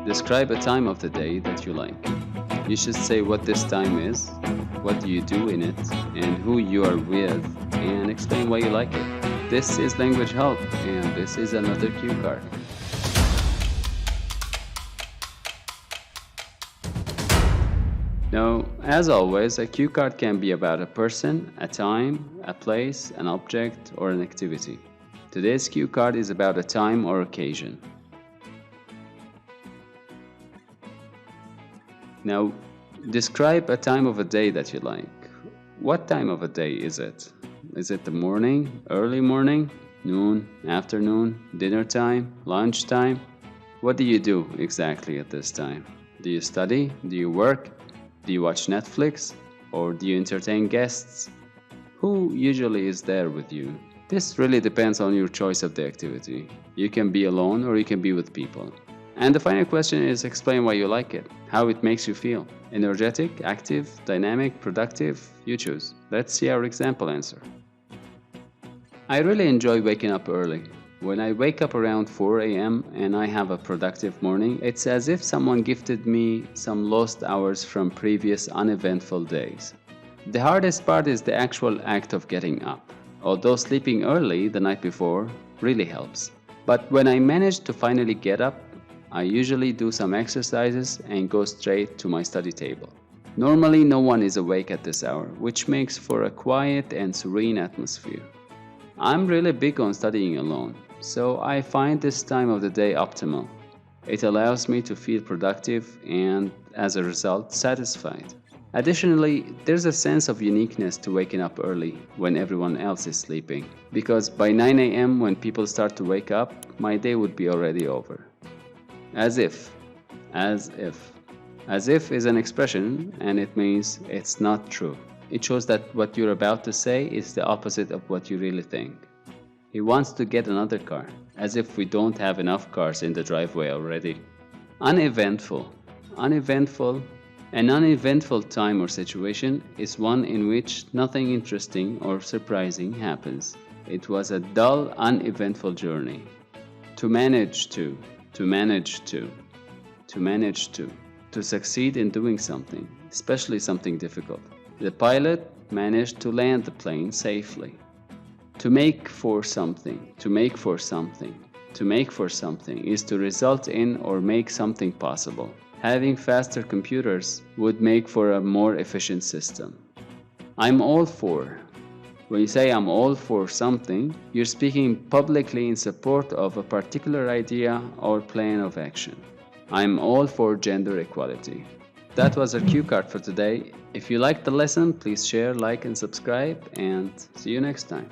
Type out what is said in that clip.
Describe a time of the day that you like. You should say what this time is, what do you do in it, and who you are with, and explain why you like it. This is Language Help, and this is another cue card. Now, as always, a cue card can be about a person, a time, a place, an object, or an activity. Today's cue card is about a time or occasion. Now, describe a time of a day that you like. What time of a day is it? Is it the morning, early morning, noon, afternoon, dinner time, lunch time? What do you do exactly at this time? Do you study? Do you work? Do you watch Netflix? Or do you entertain guests? Who usually is there with you? This really depends on your choice of the activity. You can be alone or you can be with people. And the final question is explain why you like it, how it makes you feel. Energetic, active, dynamic, productive, you choose. Let's see our example answer. I really enjoy waking up early. When I wake up around 4 a.m. and I have a productive morning, it's as if someone gifted me some lost hours from previous uneventful days. The hardest part is the actual act of getting up, although sleeping early the night before really helps. But when I manage to finally get up, I usually do some exercises and go straight to my study table. Normally no one is awake at this hour, which makes for a quiet and serene atmosphere. I'm really big on studying alone, so I find this time of the day optimal. It allows me to feel productive and, as a result, satisfied. Additionally, there's a sense of uniqueness to waking up early when everyone else is sleeping, because by 9 a.m. when people start to wake up, my day would be already over. As if. As if is an expression, and it means it's not true. It shows that what you're about to say is the opposite of what you really think. He wants to get another car, as if we don't have enough cars in the driveway already. Uneventful. An uneventful time or situation is one in which nothing interesting or surprising happens. It was a dull, uneventful journey. To manage to. To succeed in doing something, especially something difficult. The pilot managed to land the plane safely. To make for something is to result in or make something possible. Having faster computers would make for a more efficient system. I'm all for. When you say I'm all for something, you're speaking publicly in support of a particular idea or plan of action. I'm all for gender equality. That was our cue card for today. If you liked the lesson, please share, like, and subscribe, and see you next time.